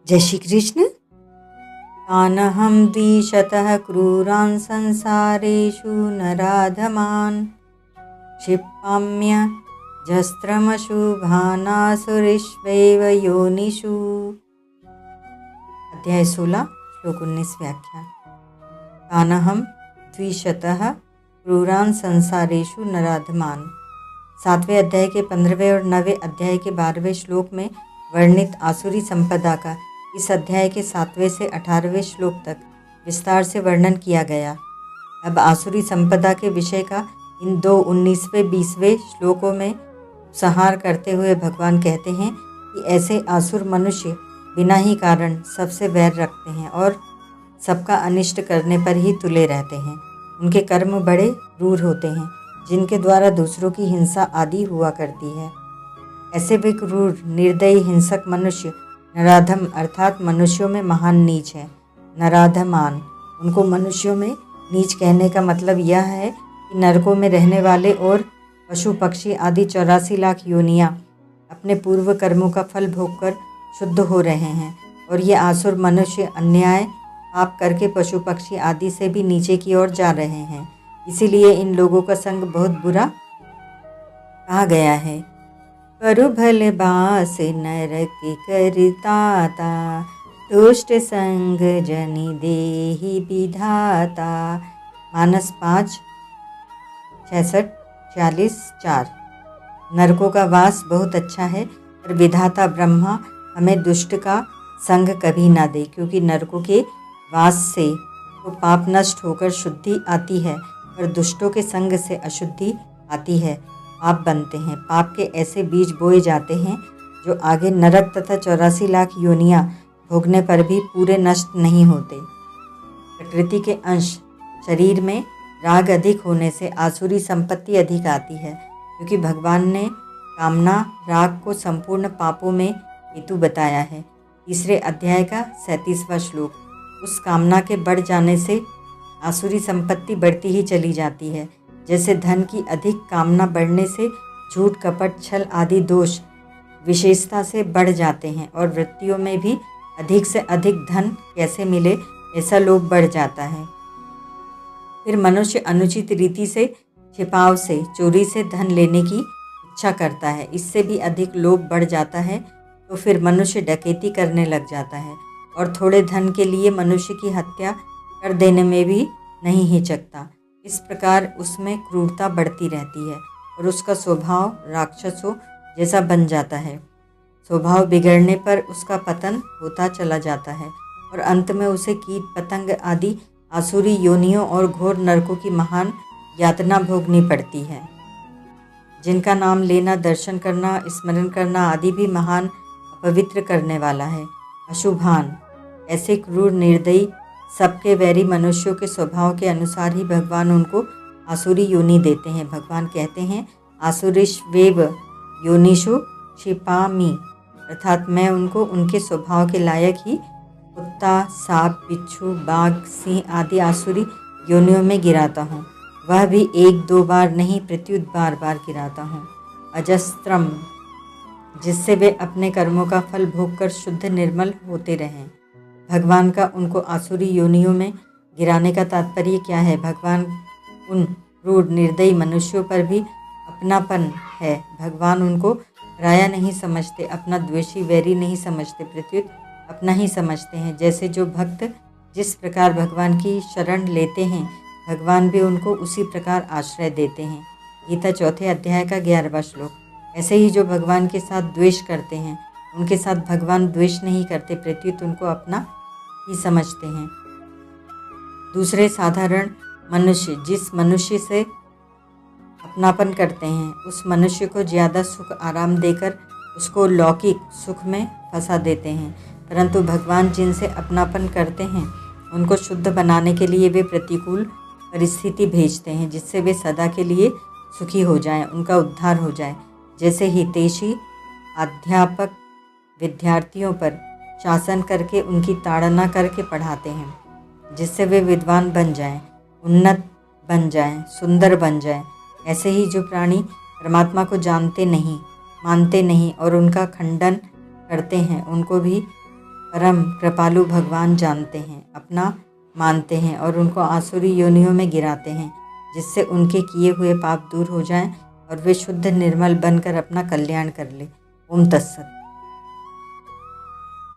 जय श्री कृष्ण। तानहं द्विशतः क्रूरान् संसारेषु नराधमान् क्षिपाम्य जस्त्रमशुभानासुरीष्वैव योनिषु। अध्याय 16 श्लोक 19 व्याख्या। तानहं द्विशतः क्रूरान् संसारेषु नराधमान्। 7वें अध्याय के 15वें और 9वें अध्याय के 12वें श्लोक में वर्णित आसुरी संपदा का इस अध्याय के 7वें से 18वें श्लोक तक विस्तार से वर्णन किया गया। अब आसुरी संपदा के विषय का इन दो 19वें-20वें श्लोकों में उपसंहार करते हुए भगवान कहते हैं कि ऐसे आसुर मनुष्य बिना ही कारण सबसे वैर रखते हैं और सबका अनिष्ट करने पर ही तुले रहते हैं। उनके कर्म बड़े क्रूर होते हैं, जिनके द्वारा दूसरों की हिंसा आदि हुआ करती है। ऐसे वे क्रूर निर्दयी हिंसक मनुष्य नराधम अर्थात मनुष्यों में महान नीच है। नराधमान, उनको मनुष्यों में नीच कहने का मतलब यह है कि नरकों में रहने वाले और पशु पक्षी आदि 84 लाख योनियाँ अपने पूर्व कर्मों का फल भोगकर शुद्ध हो रहे हैं, और ये आसुर मनुष्य अन्याय पाप करके पशु पक्षी आदि से भी नीचे की ओर जा रहे हैं। इसीलिए इन लोगों का संग बहुत बुरा कहा गया है। करु भल बास नरक करताता, दुष्ट संग जनि देहि विधाता। मानस 5:66-46:4। नरकों का वास बहुत अच्छा है, पर विधाता ब्रह्मा हमें दुष्ट का संग कभी ना दे, क्योंकि नरकों के वास से तो पाप नष्ट होकर शुद्धि आती है, पर दुष्टों के संग से अशुद्धि आती है, पाप बनते हैं। पाप के ऐसे बीज बोए जाते हैं जो आगे नरक तथा 84 लाख योनियाँ भोगने पर भी पूरे नष्ट नहीं होते। प्रकृति के अंश शरीर में राग अधिक होने से आसुरी संपत्ति अधिक आती है, क्योंकि भगवान ने कामना राग को संपूर्ण पापों में हेतु बताया है। 3 अध्याय का 37वां श्लोक। उस कामना के बढ़ जाने से आसुरी संपत्ति बढ़ती ही चली जाती है। जैसे धन की अधिक कामना बढ़ने से झूठ कपट छल आदि दोष विशेषता से बढ़ जाते हैं, और वृत्तियों में भी अधिक से अधिक धन कैसे मिले ऐसा लोभ बढ़ जाता है। फिर मनुष्य अनुचित रीति से छिपाव से चोरी से धन लेने की इच्छा करता है, इससे भी अधिक लोभ बढ़ जाता है, तो फिर मनुष्य डकैती करने लग जाता है, और थोड़े धन के लिए मनुष्य की हत्या कर देने में भी नहीं हिचकता। इस प्रकार उसमें क्रूरता बढ़ती रहती है और उसका स्वभाव राक्षसों जैसा बन जाता है। स्वभाव बिगड़ने पर उसका पतन होता चला जाता है, और अंत में उसे कीट पतंग आदि आसुरी योनियों और घोर नरकों की महान यातना भोगनी पड़ती है, जिनका नाम लेना, दर्शन करना, स्मरण करना आदि भी महान अपवित्र करने वाला है। अशुभान, ऐसे क्रूर निर्दयी सबके वैरी मनुष्यों के स्वभाव के अनुसार ही भगवान उनको आसुरी योनि देते हैं। भगवान कहते हैं, आसुरीष्वेव योनिषु क्षिपामि, अर्थात मैं उनको उनके स्वभाव के लायक ही कुत्ता, सांप, बिच्छू, बाघ, सिंह आदि आसुरी योनियों में गिराता हूँ। वह भी 1-2 बार नहीं, प्रत्युत बार बार गिराता हूँ। अजस्त्रम, जिससे वे अपने कर्मों का फल भोगकर शुद्ध निर्मल होते रहें। भगवान का उनको आसुरी योनियों में गिराने का तात्पर्य क्या है? भगवान उन क्रूर निर्दयी मनुष्यों पर भी अपनापन है। भगवान उनको पराया नहीं समझते, अपना द्वेषी वैरी नहीं समझते, प्रत्युत अपना ही समझते हैं। जैसे जो भक्त जिस प्रकार भगवान की शरण लेते हैं, भगवान भी उनको उसी प्रकार आश्रय देते हैं। गीता 4 अध्याय का 11वां श्लोक। ऐसे ही जो भगवान के साथ द्वेष करते हैं, उनके साथ भगवान द्वेष नहीं करते, प्रत्युत उनको अपना ही समझते हैं। दूसरे साधारण मनुष्य जिस मनुष्य से अपनापन करते हैं, उस मनुष्य को ज़्यादा सुख आराम देकर उसको लौकिक सुख में फंसा देते हैं, परंतु भगवान जिनसे अपनापन करते हैं उनको शुद्ध बनाने के लिए वे प्रतिकूल परिस्थिति भेजते हैं, जिससे वे सदा के लिए सुखी हो जाएं, उनका उद्धार हो जाए। जैसे हितैषी अध्यापक विद्यार्थियों पर शासन करके उनकी ताड़ना करके पढ़ाते हैं, जिससे वे विद्वान बन जाएं, उन्नत बन जाएं, सुंदर बन जाएं। ऐसे ही जो प्राणी परमात्मा को जानते नहीं, मानते नहीं और उनका खंडन करते हैं, उनको भी परम कृपालु भगवान जानते हैं, अपना मानते हैं और उनको आसुरी योनियों में गिराते हैं, जिससे उनके किए हुए पाप दूर हो जाएं और वे शुद्ध निर्मल बनकर अपना कल्याण कर ले। ओम तत्सत।